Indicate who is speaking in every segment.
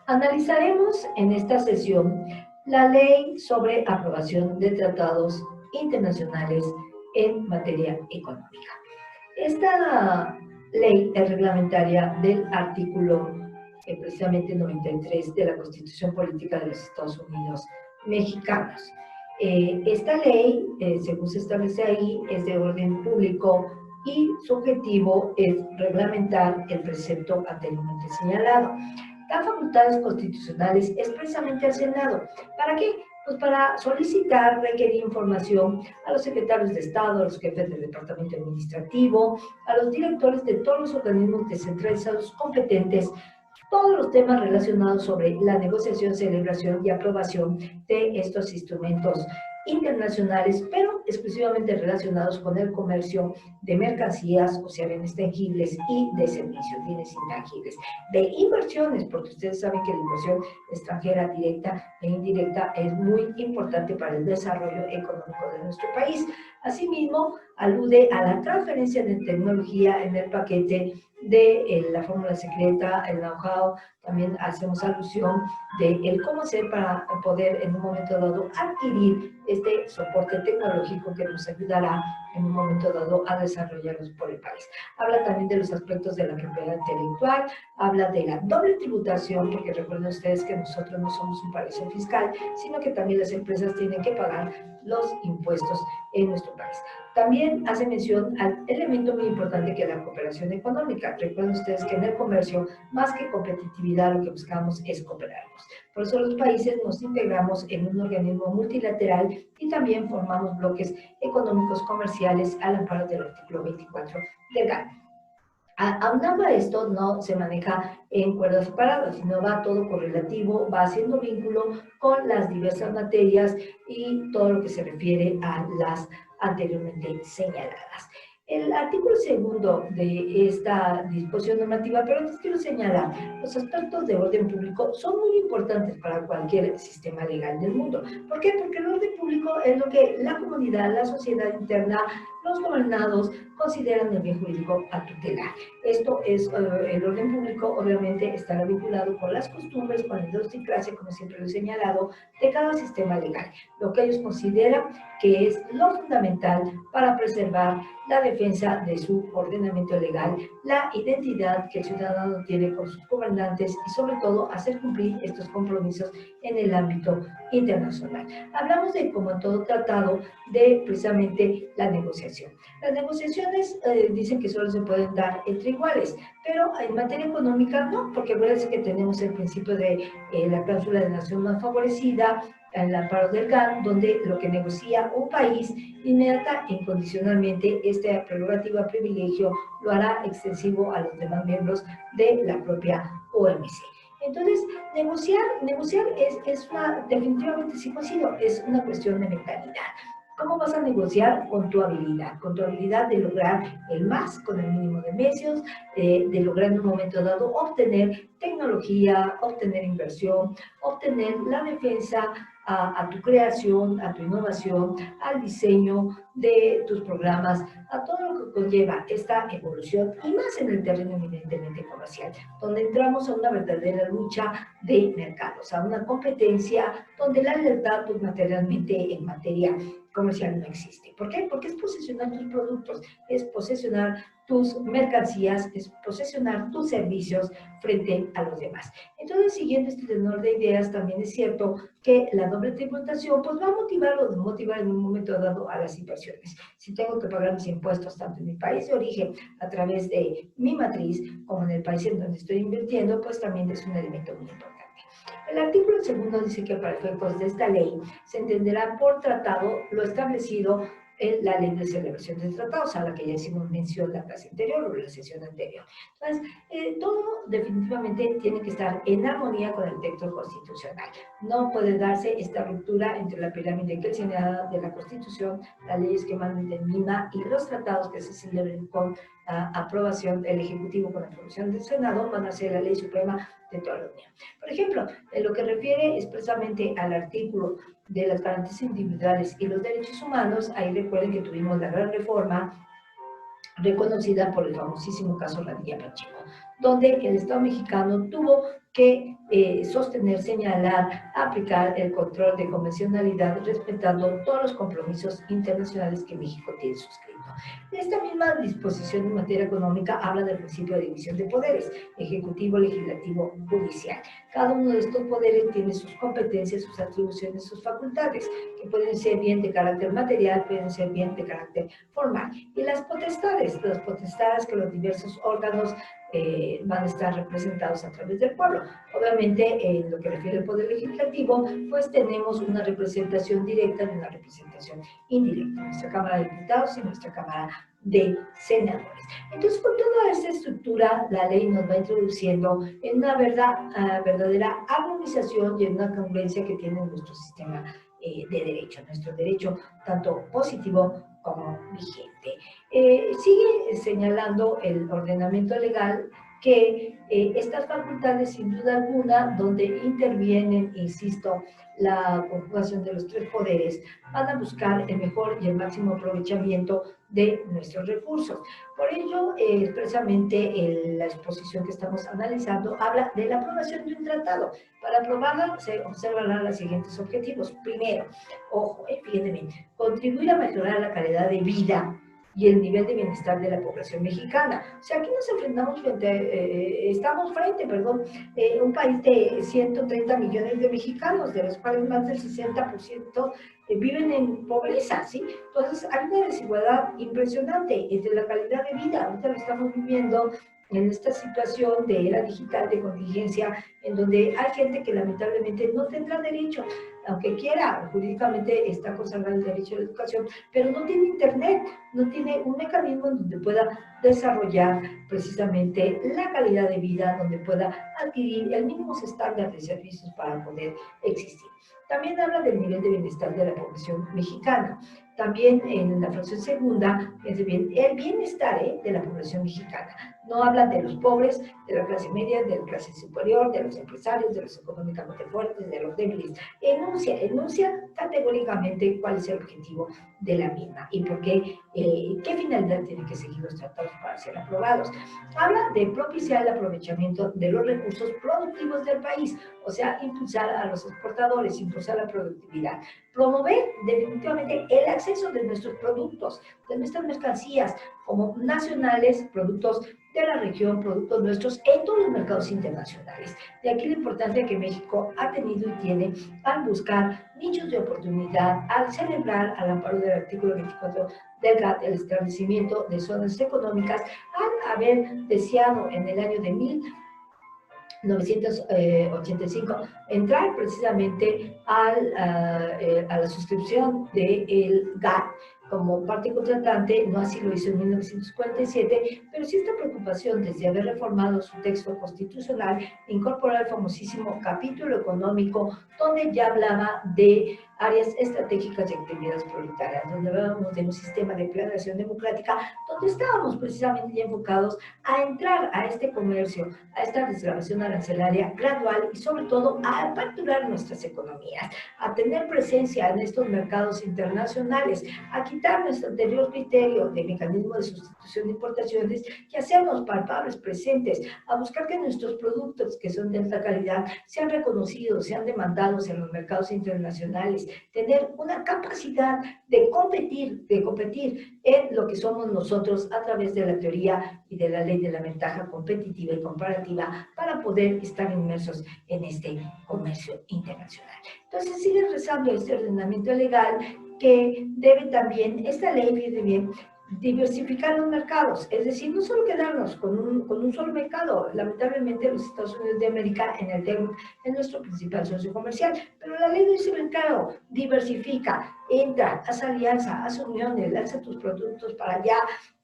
Speaker 1: Analizaremos en esta sesión la Ley sobre aprobación de tratados internacionales en materia económica. Esta ley es reglamentaria del artículo precisamente 93 de la Constitución Política de los Estados Unidos Mexicanos. Esta ley, según se establece ahí, es de orden público y su objetivo es reglamentar el precepto anteriormente señalado. Da facultades constitucionales expresamente al Senado. ¿Para qué? Pues para solicitar, requerir información a los secretarios de Estado, a los jefes del departamento administrativo, a los directores de todos los organismos descentralizados competentes, todos los temas relacionados sobre la negociación, celebración y aprobación de estos instrumentos internacionales, pero exclusivamente relacionados con el comercio de mercancías, o sea, bienes tangibles, y de servicios, bienes intangibles, de inversiones, porque ustedes saben que la inversión extranjera directa e indirecta es muy importante para el desarrollo económico de nuestro país. Asimismo, alude a la transferencia de tecnología en el paquete de la fórmula secreta, el know-how. También hacemos alusión de el cómo hacer para poder en un momento dado adquirir este soporte tecnológico que nos ayudará en un momento dado a desarrollarlos por el país. Habla también de los aspectos de la propiedad intelectual, habla de la doble tributación, porque recuerden ustedes que nosotros no somos un paraíso fiscal, sino que también las empresas tienen que pagar los impuestos en nuestro país. También hace mención al elemento muy importante que es la cooperación económica. Recuerden ustedes que en el comercio, más que competitividad, lo que buscamos es cooperarnos. Por eso los países nos integramos en un organismo multilateral y también formamos bloques económicos comerciales al amparo del artículo 24 del GATT. Aunado a esto, no se maneja en cuerdas separadas, sino va todo correlativo, va haciendo vínculo con las diversas materias y todo lo que se refiere a las anteriormente señaladas. El artículo segundo de esta disposición normativa, pero antes quiero señalar, los aspectos de orden público son muy importantes para cualquier sistema legal del mundo. ¿Por qué? Porque el orden público es lo que la comunidad, la sociedad interna, los gobernados consideran el bien jurídico a tutelar. Esto es, el orden público obviamente estará vinculado con las costumbres, con la idiosincrasia, como siempre lo he señalado, de cada sistema legal, lo que ellos consideran que es lo fundamental para preservar la defensa de su ordenamiento legal, la identidad que el ciudadano tiene con sus gobernantes y sobre todo hacer cumplir estos compromisos en el ámbito internacional. Hablamos de, como en todo tratado, de precisamente la negociación. Las negociaciones dicen que solo se pueden dar entre iguales, pero en materia económica no, porque acuérdense que tenemos el principio de la cláusula de nación más favorecida, el amparo del GATT, donde lo que negocia un país inmediata e incondicionalmente esta prerrogativa, privilegio, lo hará extensivo a los demás miembros de la propia OMC. Entonces, negociar es una, definitivamente sí coincido, es una cuestión de mentalidad. ¿Cómo vas a negociar? Con tu habilidad de lograr el más con el mínimo de medios, de lograr en un momento dado obtener tecnología, obtener inversión, obtener la defensa a tu creación, a tu innovación, al diseño de tus programas, a todo lo que conlleva esta evolución y más en el terreno evidentemente comercial, donde entramos a una verdadera lucha de mercados, a una competencia donde la libertad pues materialmente en materia comercial no existe. ¿Por qué? Porque es posesionar tus productos, es posesionar tus mercancías, es posesionar tus servicios frente a los demás. Entonces, siguiendo este tenor de ideas, también es cierto que la doble tributación pues va a motivar o desmotivar en un momento dado a las inversiones. Si tengo que pagar mis impuestos tanto en mi país de origen a través de mi matriz como en el país en donde estoy invirtiendo, pues también es un elemento muy importante. El artículo segundo dice que para efectos de esta ley se entenderá por tratado lo establecido en la ley de celebración de tratados, a la que ya hicimos mención la clase anterior o la sesión anterior. Entonces, todo definitivamente tiene que estar en armonía con el texto constitucional. No puede darse esta ruptura entre la pirámide que señala de la Constitución, las leyes que mandan de Lima y los tratados que se celebren con aprobación del Ejecutivo, con aprobación del Senado, van a ser la ley suprema de toda la Unión. Por ejemplo, en lo que refiere expresamente al artículo de las garantías individuales y los derechos humanos, ahí recuerden que tuvimos la gran reforma reconocida por el famosísimo caso Radilla Pacheco, donde el Estado mexicano tuvo que sostener, señalar, aplicar el control de convencionalidad, respetando todos los compromisos internacionales que México tiene suscrito. Esta misma disposición en materia económica habla del principio de división de poderes, ejecutivo, legislativo, judicial. Cada uno de estos poderes tiene sus competencias, sus atribuciones, sus facultades, que pueden ser bien de carácter material, pueden ser bien de carácter formal. Y las potestades que los diversos órganos van a estar representados a través del pueblo. Obviamente, en lo que refiere al Poder Legislativo, pues tenemos una representación directa y una representación indirecta, nuestra Cámara de Diputados y nuestra Cámara de Senadores. Entonces, con toda esta estructura, la ley nos va introduciendo en una verdadera armonización y en una congruencia que tiene nuestro sistema de derecho, nuestro derecho tanto positivo como vigente. Sigue señalando el ordenamiento legal que estas facultades, sin duda alguna, donde intervienen, insisto, la conjugación de los tres poderes, van a buscar el mejor y el máximo aprovechamiento de nuestros recursos. Por ello, expresamente, la exposición que estamos analizando habla de la aprobación de un tratado. Para aprobarla se observarán los siguientes objetivos. Primero, ojo, fíjense bien, contribuir a mejorar la calidad de vida y el nivel de bienestar de la población mexicana. O sea, aquí nos enfrentamos estamos frente, un país de 130 millones de mexicanos, de los cuales más del 60% viven en pobreza, ¿sí? Entonces, hay una desigualdad impresionante entre la calidad de vida. Ahorita lo estamos viviendo en esta situación de era digital, de contingencia, en donde hay gente que lamentablemente no tendrá derecho, aunque quiera, jurídicamente está consagrado el derecho a la educación, pero no tiene internet, no tiene un mecanismo en donde pueda desarrollar precisamente la calidad de vida, donde pueda adquirir el mínimo estándar de servicios para poder existir. También habla del nivel de bienestar de la población mexicana. También en la fracción segunda, es bien, el bienestar de la población mexicana. No habla de los pobres, de la clase media, de la clase superior, de los empresarios, de los económicamente fuertes, de los débiles. Enuncia categóricamente cuál es el objetivo de la misma y por qué, qué finalidad tienen que seguir los tratados para ser aprobados. Habla de propiciar el aprovechamiento de los recursos productivos del país, o sea, impulsar a los exportadores, impulsar la productividad, promover definitivamente el acceso de nuestros productos, de nuestras mercancías, como nacionales, productos de la región, productos nuestros en todos los mercados internacionales. De aquí la importancia que México ha tenido y tiene al buscar nichos de oportunidad, al celebrar al amparo del artículo 24 del GATT el establecimiento de zonas económicas, al haber deseado en el año de 1985 entrar precisamente a la suscripción del GATT como parte contratante, no así lo hizo en 1947, pero sí esta preocupación desde haber reformado su texto constitucional, incorporar el famosísimo capítulo económico, donde ya hablaba de áreas estratégicas y actividades prioritarias, donde hablábamos de un sistema de planeación democrática, donde estábamos precisamente ya enfocados a entrar a este comercio, a esta desgravación arancelaria gradual y sobre todo a aperturar nuestras economías, a tener presencia en estos mercados internacionales, a quitar nuestro anterior criterio de mecanismo de sustitución de importaciones y hacernos palpables, presentes, a buscar que nuestros productos que son de alta calidad sean reconocidos, sean demandados en los mercados internacionales, tener una capacidad de competir en lo que somos nosotros a través de la teoría y de la ley de la ventaja competitiva y comparativa para poder estar inmersos en este comercio internacional. Entonces sigue rezando este ordenamiento legal que debe también, esta ley viene bien, diversificar los mercados, es decir, no solo quedarnos con un solo mercado. Lamentablemente los Estados Unidos de América en el TEMEC es nuestro principal socio comercial, pero la ley dice mercado, diversifica, entra, haz alianza, haz uniones, lanza tus productos para allá,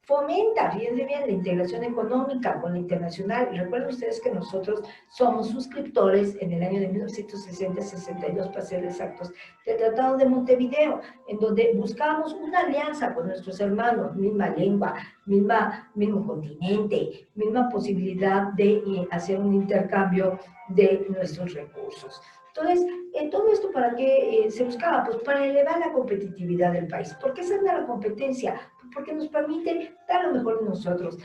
Speaker 1: fomenta, fíjense bien, la integración económica con la internacional. Y recuerden ustedes que nosotros somos suscriptores en el año de 1960-62, para ser exactos, del Tratado de Montevideo, en donde buscamos una alianza con nuestros hermanos, misma lengua, mismo continente, misma posibilidad de hacer un intercambio de nuestros recursos. Entonces, todo esto ¿para qué se buscaba? Pues para elevar la competitividad del país. ¿Por qué sana la competencia? porque nos permite dar lo mejor de nosotros,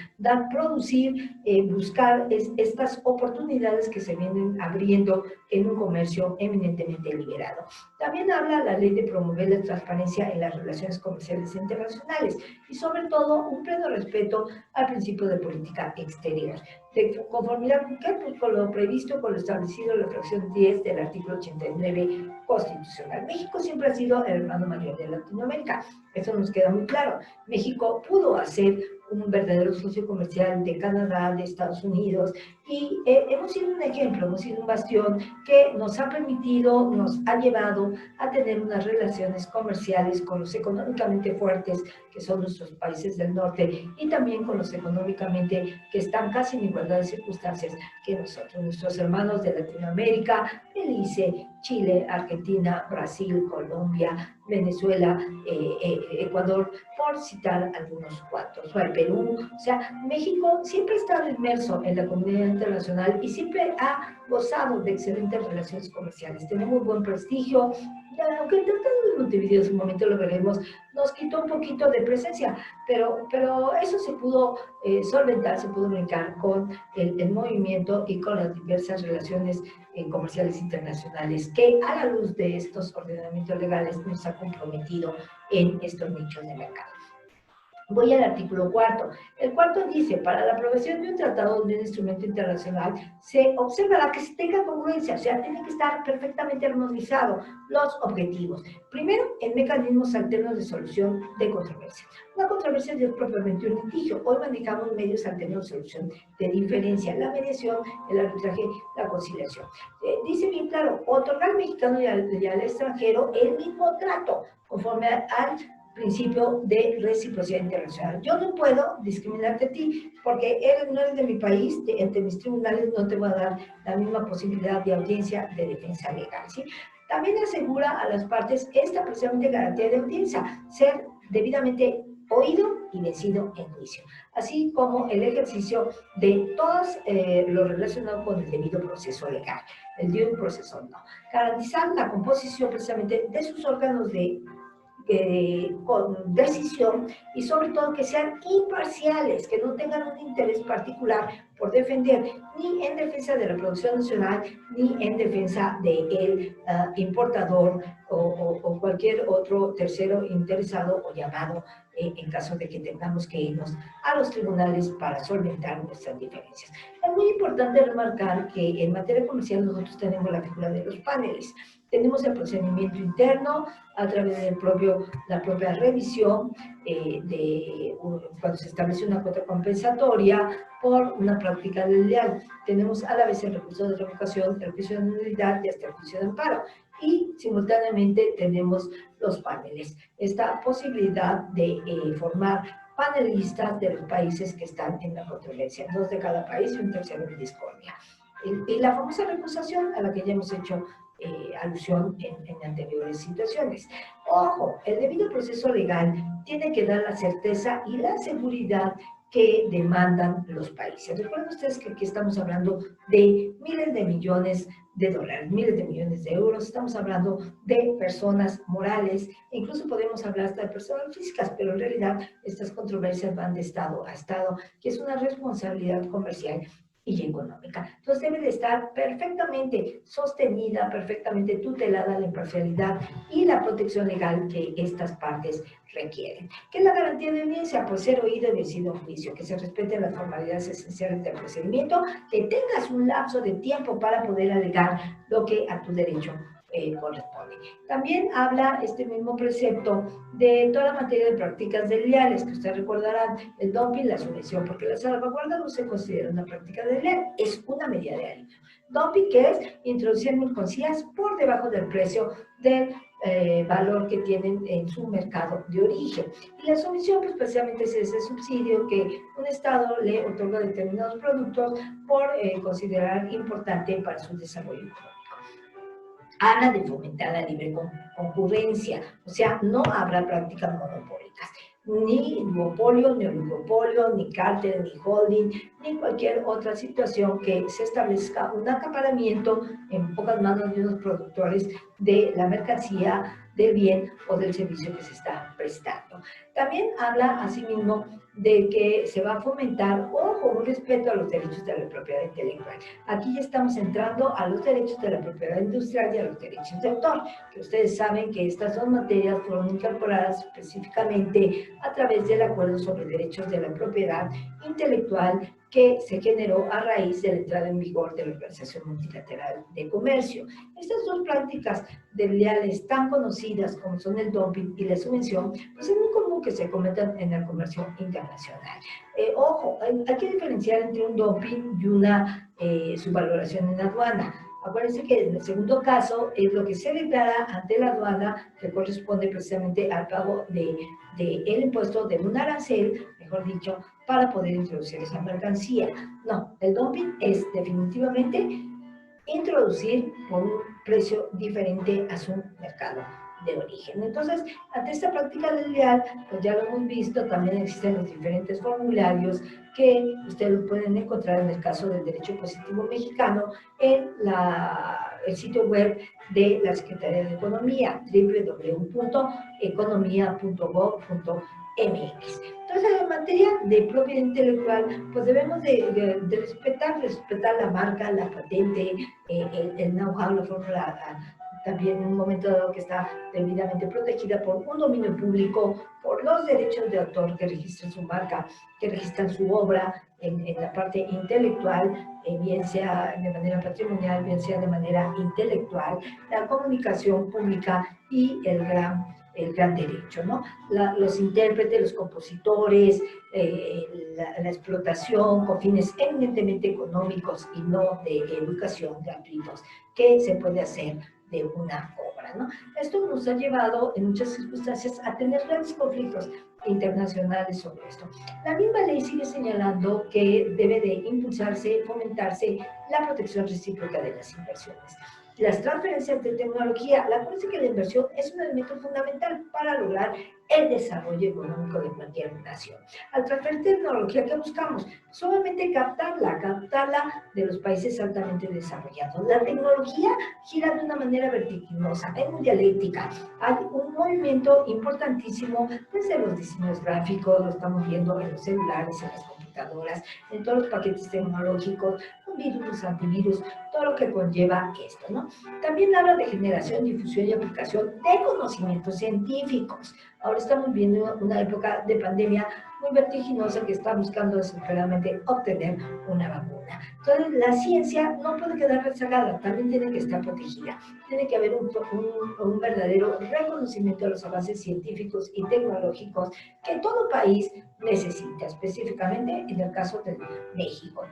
Speaker 1: producir, buscar estas oportunidades que se vienen abriendo en un comercio eminentemente liberado. También habla la ley de promover la transparencia en las relaciones comerciales internacionales y sobre todo un pleno respeto al principio de política exterior. De conformidad con qué? Pues con lo previsto, con lo establecido en la fracción 10 del artículo 89 constitucional. México siempre ha sido el hermano mayor de Latinoamérica. Eso nos queda muy claro. México pudo hacer un verdadero socio comercial de Canadá, de Estados Unidos, y hemos sido un ejemplo, hemos sido un bastión que nos ha permitido, nos ha llevado a tener unas relaciones comerciales con los económicamente fuertes, que son nuestros países del norte, y también con los económicamente que están casi en igualdad de circunstancias que nosotros, nuestros hermanos de Latinoamérica, Belice, Chile, Argentina, Brasil, Colombia, Venezuela, Ecuador, por citar algunos cuantos, o el Perú. O sea, México siempre ha estado inmerso en la comunidad internacional y siempre ha gozado de excelentes relaciones comerciales. Tenemos buen prestigio, aunque el Tratado de Montevideo, en su momento lo veremos, nos quitó un poquito de presencia, pero eso se pudo solventar, se pudo brincar con el movimiento y con las diversas relaciones comerciales internacionales que a la luz de estos ordenamientos legales nos ha comprometido en estos nichos de mercado. Voy al artículo 4. El cuarto dice, para la aprobación de un tratado de un instrumento internacional, se observará que se tenga congruencia, o sea, tiene que estar perfectamente armonizado los objetivos. Primero, en mecanismos alternos de solución de controversia. Una controversia no es propiamente un litigio. Hoy manejamos medios alternos de solución de diferencia, la mediación, el arbitraje, la conciliación. Dice bien claro, otorgar al mexicano y al extranjero el mismo trato, conforme al principio de reciprocidad internacional. Yo no puedo discriminarte a ti porque no eres de mi país, entre mis tribunales no te voy a dar la misma posibilidad de audiencia de defensa legal, ¿sí? También asegura a las partes esta precisamente garantía de audiencia, ser debidamente oído y vencido en juicio, así como el ejercicio de todo lo relacionado con el debido proceso legal, el due process no. Garantizar la composición precisamente de sus órganos con decisión y sobre todo que sean imparciales, que no tengan un interés particular por defender ni en defensa de la producción nacional ni en defensa del importador o cualquier otro tercero interesado o llamado en caso de que tengamos que irnos a los tribunales para solventar nuestras diferencias. Es muy importante remarcar que en materia comercial nosotros tenemos la figura de los paneles. Tenemos el procedimiento interno a través de la propia revisión cuando se establece una cuota compensatoria por una práctica desleal. Tenemos a la vez el recurso de revocación, el juicio de nulidad y hasta el juicio de amparo. Y simultáneamente tenemos los paneles. Esta posibilidad de formar panelistas de los países que están en la controversia, dos de cada país y un tercero en discordia. Y la famosa recusación a la que ya hemos hecho alusión en anteriores situaciones. Ojo, el debido proceso legal tiene que dar la certeza y la seguridad que demandan los países. Recuerden ustedes que aquí estamos hablando de miles de millones de dólares, miles de millones de euros, estamos hablando de personas morales, e incluso podemos hablar hasta de personas físicas, pero en realidad estas controversias van de estado a estado, que es una responsabilidad comercial y económica. Entonces debe de estar perfectamente sostenida, perfectamente tutelada la imparcialidad y la protección legal que estas partes requieren. ¿Qué es la garantía de audiencia? Pues ser oído y vencido en juicio, que se respeten las formalidades esenciales del procedimiento, que tengas un lapso de tiempo para poder alegar lo que a tu derecho corresponde. También habla este mismo precepto de toda la materia de prácticas desleales, que ustedes recordarán, el dumping, la sumisión, porque la salvaguarda no se considera una práctica desleal, es una medida de alivio. Dumping, que es introducir mercancías por debajo del precio del valor que tienen en su mercado de origen. Y la sumisión, pues precisamente es ese subsidio que un Estado le otorga a determinados productos por considerar importante para su desarrollo económico. Habla de fomentar la libre concurrencia, o sea, no habrá prácticas monopólicas, ni duopolio, ni oligopolio, ni cártel, ni holding, ni cualquier otra situación que se establezca un acaparamiento en pocas manos de unos productores de la mercancía del bien o del servicio que se está prestando. También habla asimismo de que se va a fomentar, ojo, un respeto a los derechos de la propiedad intelectual. Aquí ya estamos entrando a los derechos de la propiedad industrial y a los derechos de autor, que ustedes saben que estas dos materias fueron incorporadas específicamente a través del Acuerdo sobre Derechos de la Propiedad Intelectual que se generó a raíz de la entrada en vigor de la Organización Multilateral de Comercio. Estas dos prácticas desleales tan conocidas como son el dumping y la subvención, pues es muy común que se cometan en el comercio internacional. Ojo, hay que diferenciar entre un dumping y una subvaloración en aduana. Acuérdense que en el segundo caso es lo que se declara ante la aduana que corresponde precisamente al pago de el impuesto de un arancel, mejor dicho, para poder introducir esa mercancía. No, el dumping es definitivamente introducir por un precio diferente a su mercado de origen. Entonces, ante esta práctica desleal, pues ya lo hemos visto, también existen los diferentes formularios que ustedes pueden encontrar en el caso del Derecho Positivo Mexicano en el sitio web de la Secretaría de Economía, www.economia.gov.mx. Entonces, en materia de propiedad intelectual, pues debemos de respetar la marca, la patente, el know-how, la fórmula, también en un momento dado que está debidamente protegida por un dominio público, por los derechos de autor que registran su marca, que registran su obra en la parte intelectual, bien sea de manera patrimonial, bien sea de manera intelectual, la comunicación pública y el gran derecho, ¿no? Los intérpretes, los compositores, la explotación con fines eminentemente económicos y no de educación gratuitos, que se puede hacer de una obra, ¿no? Esto nos ha llevado en muchas circunstancias a tener grandes conflictos internacionales sobre esto. La misma ley sigue señalando que debe de impulsarse, fomentarse la protección recíproca de las inversiones. Las transferencias de tecnología, acuérdense que la inversión es un elemento fundamental para lograr el desarrollo económico de cualquier nación. Al transferir tecnología, ¿qué buscamos? Solamente captarla de los países altamente desarrollados. La tecnología gira de una manera vertiginosa, es muy dialéctica. Hay un movimiento importantísimo desde los diseños gráficos, lo estamos viendo en los celulares, en las computadoras, en todos los paquetes tecnológicos, virus, antivirus, todo lo que conlleva esto, ¿no? También habla de generación, difusión y aplicación de conocimientos científicos. Ahora estamos viendo una época de pandemia muy vertiginosa que está buscando desesperadamente obtener una vacuna. Entonces, la ciencia no puede quedar rezagada, también tiene que estar protegida. Tiene que haber un verdadero reconocimiento de los avances científicos y tecnológicos que todo país necesita, específicamente en el caso de México.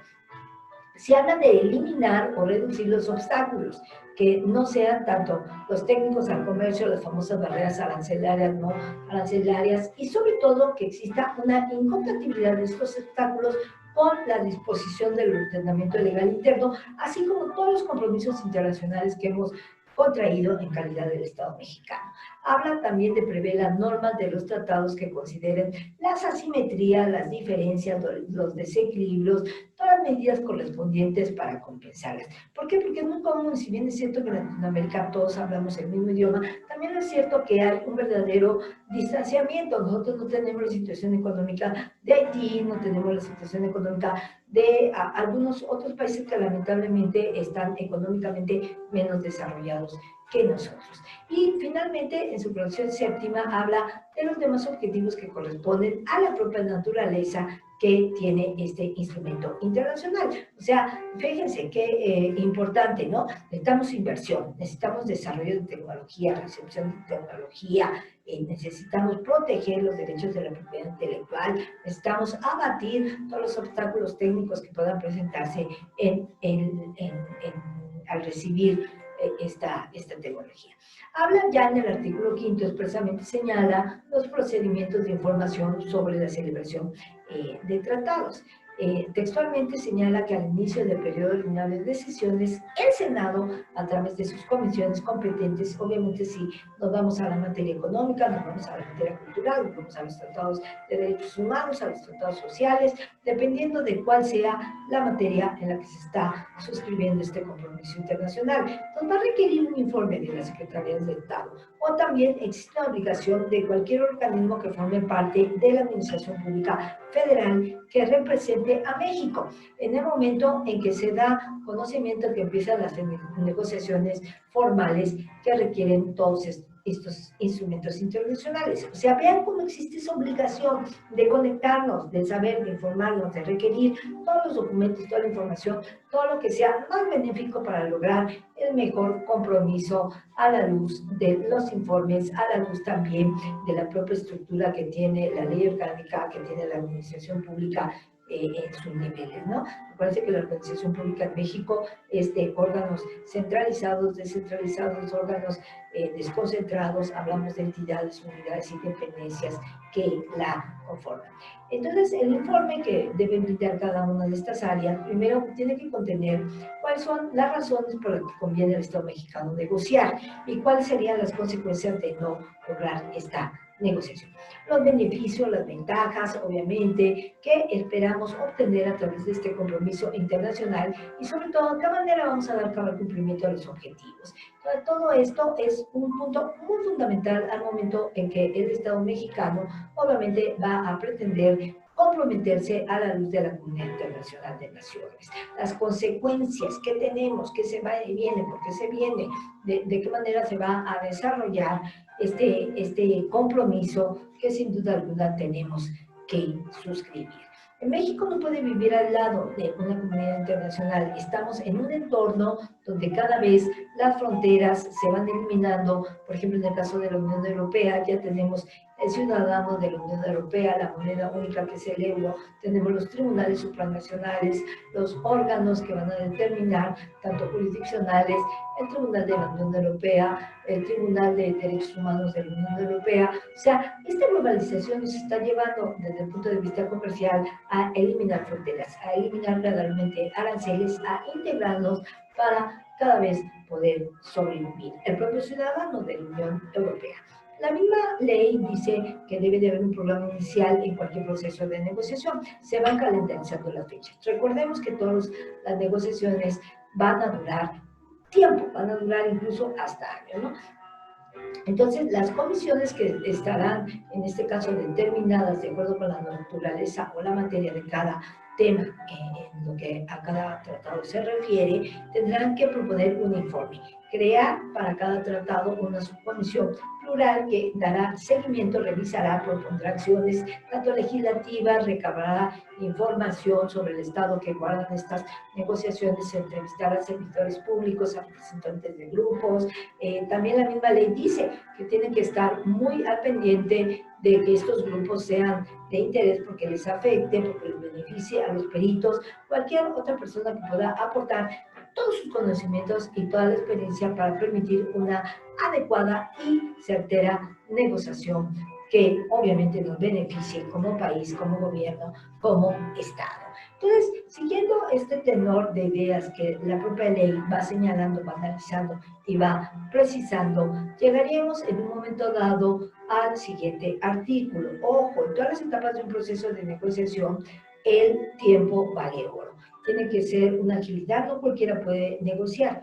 Speaker 1: Se habla de eliminar o reducir los obstáculos, que no sean tanto los técnicos al comercio, las famosas barreras arancelarias, no arancelarias, y sobre todo que exista una incompatibilidad de estos obstáculos con la disposición del ordenamiento legal interno, así como todos los compromisos internacionales que hemos contraído en calidad del Estado mexicano. Habla también de prever las normas de los tratados que consideren las asimetrías, las diferencias, los desequilibrios, todas las medidas correspondientes para compensarlas. ¿Por qué? Porque es muy común, si bien es cierto que en Latinoamérica todos hablamos el mismo idioma, también es cierto que hay un verdadero distanciamiento. Nosotros no tenemos la situación económica de Haití, no tenemos la situación económica de algunos otros países que lamentablemente están económicamente menos desarrollados que nosotros. Y finalmente, en su producción séptima, habla de los demás objetivos que corresponden a la propia naturaleza que tiene este instrumento internacional. O sea, fíjense qué importante, ¿no? Necesitamos inversión, necesitamos desarrollo de tecnología, recepción de tecnología, necesitamos proteger los derechos de la propiedad intelectual, necesitamos abatir todos los obstáculos técnicos que puedan presentarse al recibir esta tecnología. Habla ya en el artículo 5, expresamente señala los procedimientos de información sobre la celebración de tratados. Textualmente señala que al inicio del periodo ordinario de sesiones, el Senado, a través de sus comisiones competentes, obviamente si nos vamos a la materia económica, nos vamos a la materia cultural, nos vamos a los tratados de derechos humanos, a los tratados sociales, dependiendo de cuál sea la materia en la que se está suscribiendo este compromiso internacional. Nos va a requerir un informe de las Secretarías de Estado, o también existe la obligación de cualquier organismo que forme parte de la Administración Pública Federal que represente a México. En el momento en que se da conocimiento que empiezan las negociaciones formales que requieren todos estos instrumentos internacionales. O sea, vean cómo existe esa obligación de conectarnos, de saber, de informarnos, de requerir todos los documentos, toda la información, todo lo que sea más benéfico para lograr el mejor compromiso a la luz de los informes, a la luz también de la propia estructura que tiene la ley orgánica, que tiene la administración pública en sus niveles, ¿no? Me parece que la Organización Pública en México es de órganos centralizados, descentralizados, órganos desconcentrados, hablamos de entidades, unidades y dependencias que la conforman. Entonces, el informe que debe brindar cada una de estas áreas, primero tiene que contener cuáles son las razones por las que conviene al Estado mexicano negociar y cuáles serían las consecuencias de no lograr esta negociación. Los beneficios, las ventajas, obviamente, que esperamos obtener a través de este compromiso internacional y sobre todo, de qué manera vamos a dar cabal cumplimiento a los objetivos. Entonces, todo esto es un punto muy fundamental al momento en que el Estado mexicano obviamente va a pretender comprometerse a la luz de la comunidad internacional de naciones. Las consecuencias que tenemos, que se va y viene, por qué se viene, de qué manera se va a desarrollar este compromiso que sin duda alguna tenemos que suscribir. En México no puede vivir al lado de una comunidad internacional. Estamos en un entorno donde cada vez las fronteras se van eliminando. Por ejemplo, en el caso de la Unión Europea, ya tenemos el ciudadano de la Unión Europea, la moneda única que es el euro, tenemos los tribunales supranacionales, los órganos que van a determinar, tanto jurisdiccionales, el Tribunal de la Unión Europea, el Tribunal de Derechos Humanos de la Unión Europea. O sea, esta globalización nos está llevando desde el punto de vista comercial a eliminar fronteras, a eliminar gradualmente aranceles, a integrarnos para cada vez poder sobrevivir. El propio ciudadano de la Unión Europea. La misma ley dice que debe de haber un programa inicial en cualquier proceso de negociación. Se van calendarizando las fechas. Recordemos que todas las negociaciones van a durar tiempo, van a durar incluso hasta años, ¿no? Entonces, las comisiones que estarán, en este caso, determinadas de acuerdo con la naturaleza o la materia de cada tema en lo que a cada tratado se refiere, tendrán que proponer un informe, crear para cada tratado una subcomisión plural que dará seguimiento, revisará, propondrá acciones, tanto legislativas, recabará información sobre el estado que guardan estas negociaciones, entrevistará a servidores públicos, a representantes de grupos. También la misma ley dice que tienen que estar muy al pendiente de que estos grupos sean de interés porque les afecte, porque les beneficie a los peritos, cualquier otra persona que pueda aportar todos sus conocimientos y toda la experiencia para permitir una adecuada y certera negociación que obviamente nos beneficie como país, como gobierno, como Estado. Entonces, siguiendo este tenor de ideas que la propia ley va señalando, va analizando y va precisando, llegaríamos en un momento dado al siguiente artículo. Ojo, en todas las etapas de un proceso de negociación, el tiempo vale oro. Tiene que ser una agilidad, no cualquiera puede negociar.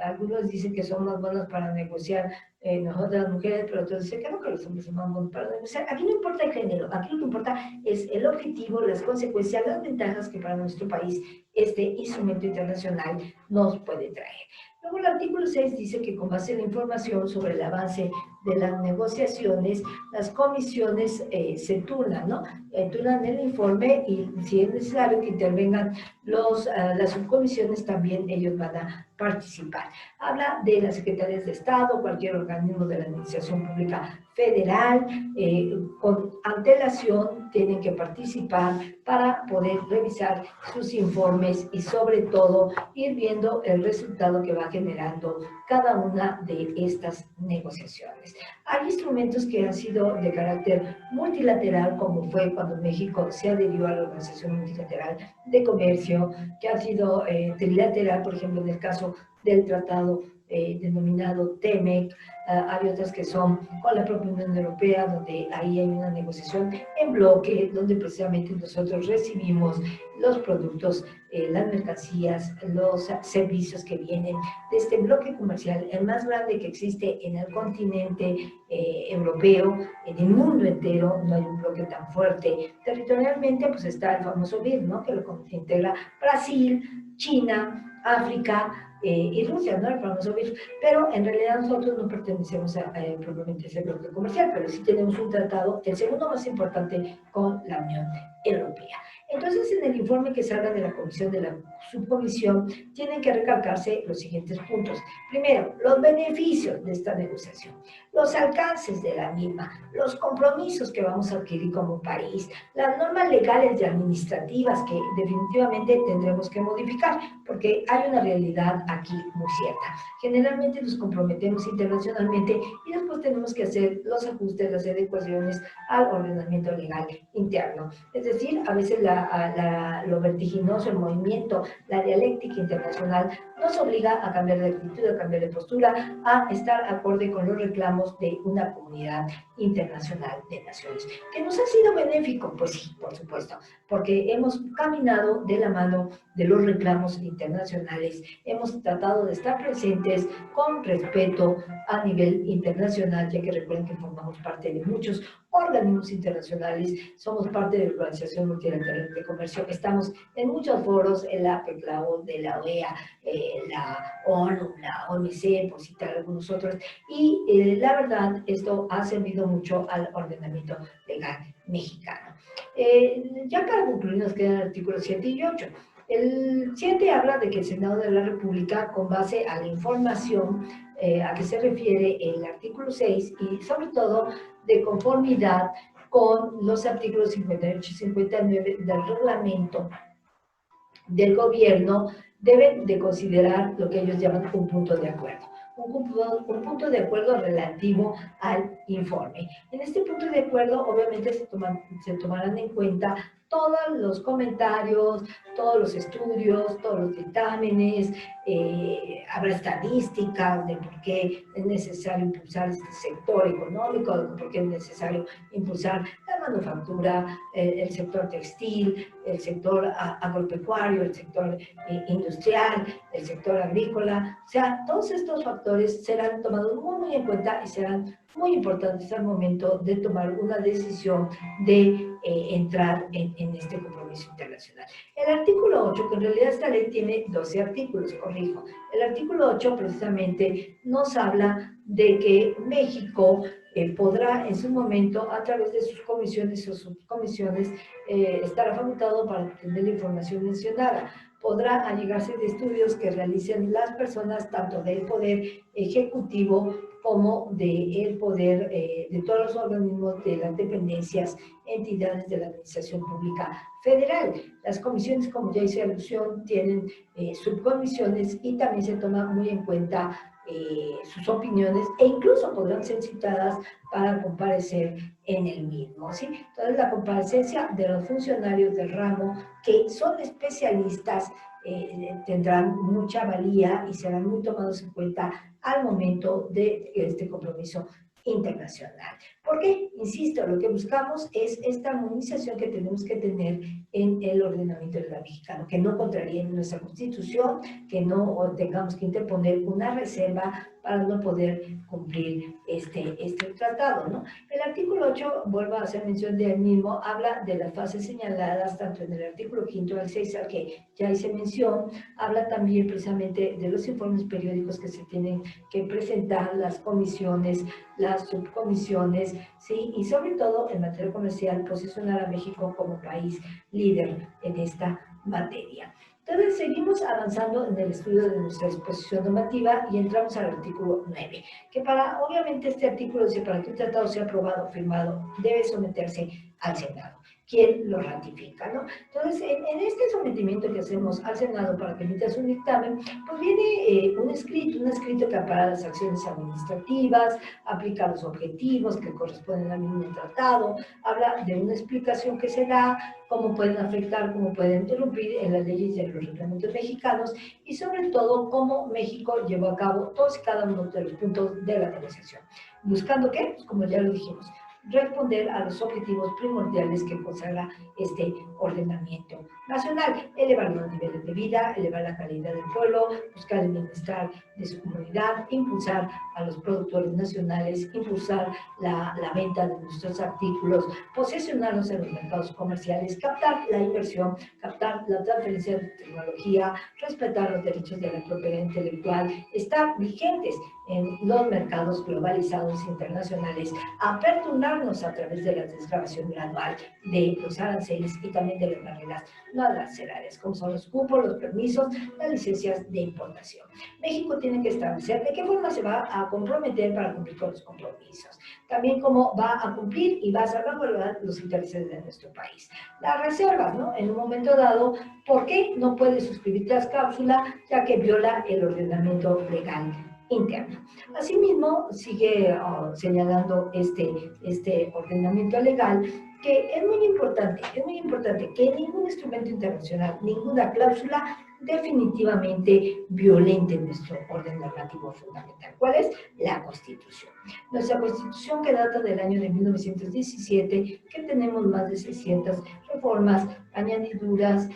Speaker 1: Algunos dicen que son más buenos para negociar nosotras las mujeres, pero otros dicen que no, que los hombres son más buenos para negociar. Aquí no importa el género, aquí lo que importa es el objetivo, las consecuencias, las ventajas que para nuestro país este instrumento internacional nos puede traer. Luego el artículo 6 dice que con base en la información sobre el avance de las negociaciones, las comisiones se turnan, ¿no? Turnan el informe y si es necesario que intervengan las subcomisiones, también ellos van a participar. Habla de las secretarías de Estado, cualquier organismo de la Administración Pública Federal, con antelación tienen que participar para poder revisar sus informes y sobre todo ir viendo el resultado que va generando cada una de estas negociaciones. Hay instrumentos que han sido de carácter multilateral, como fue cuando México se adhirió a la Organización Multilateral de Comercio, que ha sido trilateral, por ejemplo, en el caso del Tratado denominado TEMEC, hay otras que son con la propia Unión Europea, donde ahí hay una negociación en bloque, donde precisamente nosotros recibimos los productos, las mercancías, los servicios que vienen de este bloque comercial, el más grande que existe en el continente europeo, en el mundo entero. No hay un bloque tan fuerte. Territorialmente, pues está el famoso BRIC, ¿no? Que lo integra Brasil, China, África, y Rusia, ¿no? El famoso BRIC. Pero en realidad nosotros no pertenecemos propiamente a ese bloque comercial, pero sí tenemos un tratado, el segundo más importante, con la Unión Europea. Entonces, en el informe que salga de la comisión, de la subcomisión, tienen que recalcarse los siguientes puntos. Primero, los beneficios de esta negociación, los alcances de la misma, los compromisos que vamos a adquirir como país, las normas legales y administrativas que definitivamente tendremos que modificar, porque hay una realidad aquí muy cierta. Generalmente nos comprometemos internacionalmente y después tenemos que hacer los ajustes, las adecuaciones al ordenamiento legal interno. Es decir, a veces lo vertiginoso, el movimiento, la dialéctica internacional nos obliga a cambiar de actitud, a cambiar de postura, a estar acorde con los reclamos de una comunidad internacional de naciones. ¿Que nos ha sido benéfico? Pues sí, por supuesto, porque hemos caminado de la mano de los reclamos internacionales, hemos tratado de estar presentes con respeto a nivel internacional, ya que recuerden que formamos parte de muchos organismos internacionales, somos parte de la Organización Multilateral de Comercio, estamos en muchos foros, en la APEC, la ONDE, la OEA, la ONU, la OMC, por citar algunos otros, y la verdad, esto ha servido mucho al ordenamiento legal mexicano. Ya para concluir, nos quedan artículos 7 y 8. El 7 habla de que el Senado de la República, con base a la información a que se refiere el artículo 6 y sobre todo de conformidad con los artículos 58 y 59 del reglamento del gobierno, deben de considerar lo que ellos llaman un punto de acuerdo. Un punto de acuerdo relativo al informe. En este punto de acuerdo, obviamente, se tomarán en cuenta todos los comentarios, todos los estudios, todos los dictámenes, habrá estadísticas de por qué es necesario impulsar este sector económico, de por qué es necesario impulsar la manufactura, el sector textil, el sector agropecuario, el sector industrial, el sector agrícola. O sea, todos estos factores serán tomados muy en cuenta y serán muy importantes al momento de tomar una decisión de entrar en este compromiso internacional. El artículo 8, que en realidad esta ley tiene 12 artículos, corrijo. El artículo 8 precisamente nos habla de que México podrá en su momento, a través de sus comisiones o subcomisiones, estará facultado para tener la información mencionada. Podrá allegarse de estudios que realicen las personas tanto del Poder Ejecutivo como del poder de todos los organismos de las dependencias, entidades de la Administración Pública Federal. Las comisiones, como ya hice alusión, tienen subcomisiones y también se toma muy en cuenta sus opiniones e incluso podrán ser citadas para comparecer en el mismo, ¿sí? Entonces, la comparecencia de los funcionarios del ramo que son especialistas tendrán mucha valía y serán muy tomados en cuenta al momento de este compromiso internacional. Porque, insisto, lo que buscamos es esta armonización que tenemos que tener en el ordenamiento legal mexicano, que no contraríe nuestra Constitución, que no tengamos que interponer una reserva para no poder cumplir este tratado, ¿no? El artículo 8, vuelvo a hacer mención de él mismo, habla de las fases señaladas tanto en el artículo 5 al 6 al que ya hice mención, habla también precisamente de los informes periódicos que se tienen que presentar, las comisiones, las subcomisiones, ¿sí? Y sobre todo en materia comercial, posicionar a México como país líder en esta materia. Entonces, seguimos avanzando en el estudio de nuestra disposición normativa y entramos al artículo 9, que obviamente este artículo dice, para que un tratado sea aprobado o firmado, debe someterse al Senado. quien lo ratifica, ¿no? Entonces, en este sometimiento que hacemos al Senado para que emita su dictamen, pues viene un escrito que ampara las acciones administrativas, aplica los objetivos que corresponden al mismo tratado, habla de una explicación que se da, cómo pueden afectar, cómo pueden interrumpir en las leyes y en los reglamentos mexicanos, y sobre todo cómo México llevó a cabo todos y cada uno de los puntos de la negociación. ¿Buscando qué? Pues como ya lo dijimos, responder a los objetivos primordiales que consagra este ordenamiento nacional: elevar los niveles de vida, elevar la calidad del pueblo, buscar el bienestar de su comunidad, impulsar a los productores nacionales, impulsar la venta de nuestros artículos, posesionarnos en los mercados comerciales, captar la inversión, captar la transferencia de tecnología, respetar los derechos de la propiedad intelectual, estar vigentes en los mercados globalizados internacionales, aperturarnos a través de la desgravación gradual de los aranceles y también de las barreras no arancelarias, como son los cupos, los permisos, las licencias de importación. México tiene que establecer de qué forma se va a comprometer para cumplir con los compromisos, también cómo va a cumplir y va a salvaguardar los intereses de nuestro país. Las reservas, ¿no? En un momento dado, ¿por qué no puede suscribir tras cláusula, ya que viola el ordenamiento legal interno? Asimismo, sigue señalando este ordenamiento legal que es muy importante que ningún instrumento internacional, ninguna cláusula definitivamente violente nuestro orden normativo fundamental. ¿Cuál es? La Constitución. Nuestra Constitución, que data del año de 1917, que tenemos más de 600 reformas, añadiduras,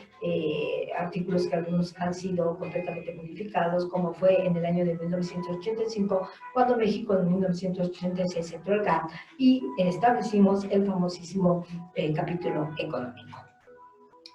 Speaker 1: artículos que algunos han sido completamente modificados, como fue en el año de 1985, cuando México en 1986 entró al GATT y establecimos el famosísimo capítulo económico.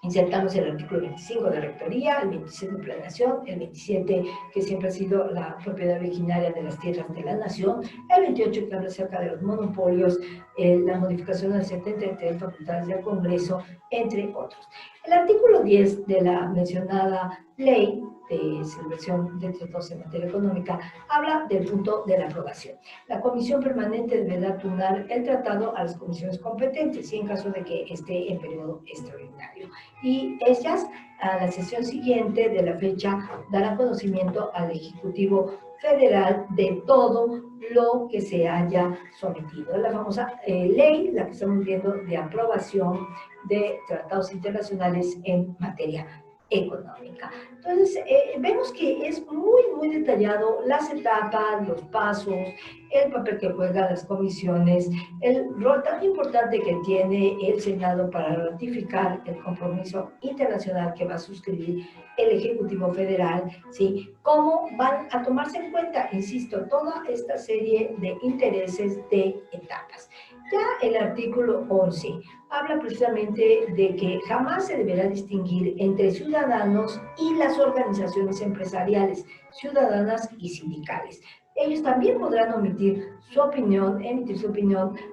Speaker 1: Insertamos el artículo 25 de rectoría, el 26 de planeación, el 27 que siempre ha sido la propiedad originaria de las tierras de la nación, el 28 que habla acerca de los monopolios, la modificación del 73, facultades del Congreso, entre otros. El artículo 10 de la mencionada ley de celebración de tratados en materia económica habla del punto de la aprobación. La comisión permanente deberá turnar el tratado a las comisiones competentes y en caso de que esté en periodo extraordinario. Y ellas, a la sesión siguiente de la fecha, darán conocimiento al Ejecutivo Federal de todo lo que se haya sometido. Es la famosa ley, la que estamos viendo, de aprobación de tratados internacionales en materia económica. Entonces, vemos que es muy detallado las etapas, los pasos, el papel que juegan las comisiones, el rol tan importante que tiene el Senado para ratificar el compromiso internacional que va a suscribir el Ejecutivo Federal, ¿sí? Cómo van a tomarse en cuenta, insisto, toda esta serie de intereses de etapas. Ya el artículo 11 habla precisamente de que jamás se deberá distinguir entre ciudadanos y las organizaciones empresariales, ciudadanas y sindicales. Ellos también podrán emitir su opinión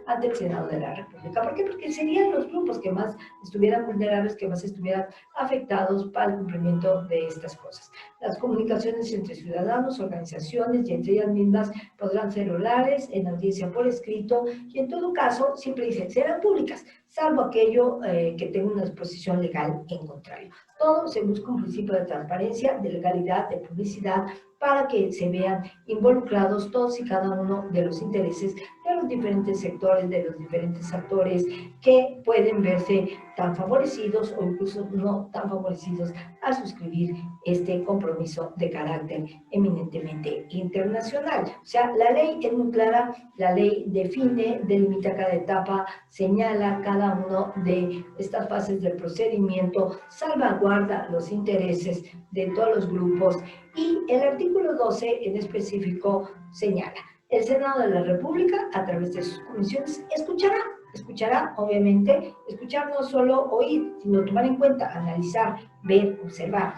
Speaker 1: ante el Senado de la República. ¿Por qué? Porque serían los grupos que más estuvieran vulnerables, que más estuvieran afectados para el cumplimiento de estas cosas. Las comunicaciones entre ciudadanos, organizaciones y entre ellas mismas podrán ser orales, en audiencia por escrito y en todo caso, siempre dicen, serán públicas, salvo aquello que tenga una disposición legal en contrario. Todo se busca un principio de transparencia, de legalidad, de publicidad, para que se vean involucrados todos y cada uno de los intereses de los diferentes sectores, de los diferentes actores que pueden verse tan favorecidos o incluso no tan favorecidos a suscribir este compromiso de carácter eminentemente internacional. O sea, la ley es muy clara, la ley define, delimita cada etapa, señala cada uno de estas fases del procedimiento, salvaguarda los intereses de todos los grupos y el artículo 12 en específico señala: el Senado de la República, a través de sus comisiones, escuchará, obviamente, escuchar no solo oír, sino tomar en cuenta, analizar, ver, observar.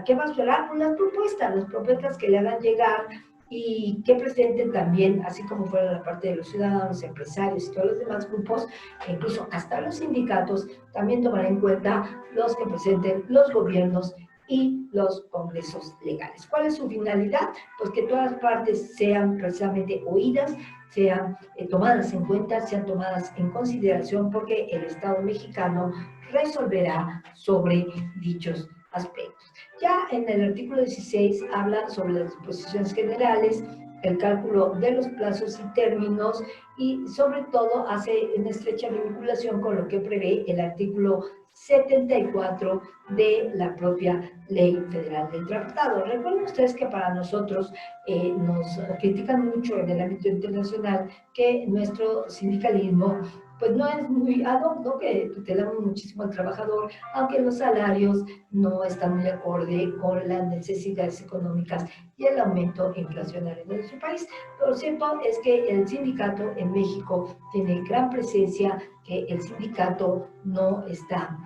Speaker 1: ¿Qué va a esperar? Pues las propuestas que le hagan llegar y que presenten también, así como fuera la parte de los ciudadanos, empresarios y todos los demás grupos, e incluso hasta los sindicatos, también tomar en cuenta los que presenten los gobiernos y los congresos legales. ¿Cuál es su finalidad? Pues que todas las partes sean precisamente oídas, sean tomadas en cuenta, sean tomadas en consideración, porque el Estado mexicano resolverá sobre dichos aspectos. Ya en el artículo 16 habla sobre las disposiciones generales, el cálculo de los plazos y términos, y sobre todo hace una estrecha vinculación con lo que prevé el artículo 74 de la propia Ley Federal del Tratado. Recuerden ustedes que para nosotros nos critican mucho en el ámbito internacional que nuestro sindicalismo pues no es muy ad hoc, ¿no? Que tutelamos muchísimo al trabajador, aunque los salarios no están muy acorde con las necesidades económicas y el aumento inflacionario de nuestro país. Lo cierto es que el sindicato en México tiene gran presencia, que el sindicato no está,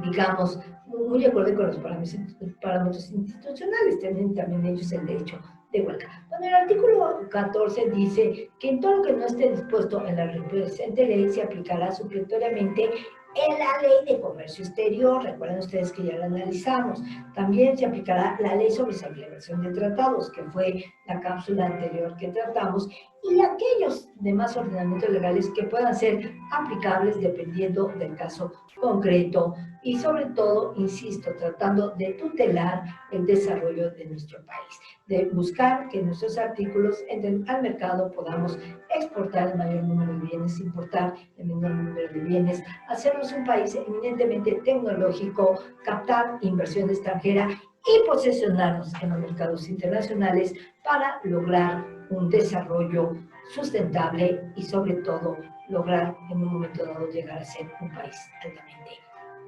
Speaker 1: digamos, muy acorde con los parámetros institucionales, tienen también ellos el derecho de huelga. Bueno, el artículo 14 dice que en todo lo que no esté dispuesto en la presente ley se aplicará supletoriamente en la ley de comercio exterior. Recuerden ustedes que ya la analizamos. También se aplicará la ley sobre celebración de tratados, que fue la cápsula anterior que tratamos, y aquellos demás ordenamientos legales que puedan ser aplicables dependiendo del caso concreto y sobre todo, insisto, tratando de tutelar el desarrollo de nuestro país, de buscar que nuestros artículos entren al mercado, podamos exportar el mayor número de bienes, importar el menor número de bienes, hacernos un país eminentemente tecnológico, captar inversión extranjera y posicionarnos en los mercados internacionales para lograr un desarrollo sustentable y sobre todo lograr en un momento dado llegar a ser un país altamente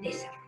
Speaker 1: desarrollado.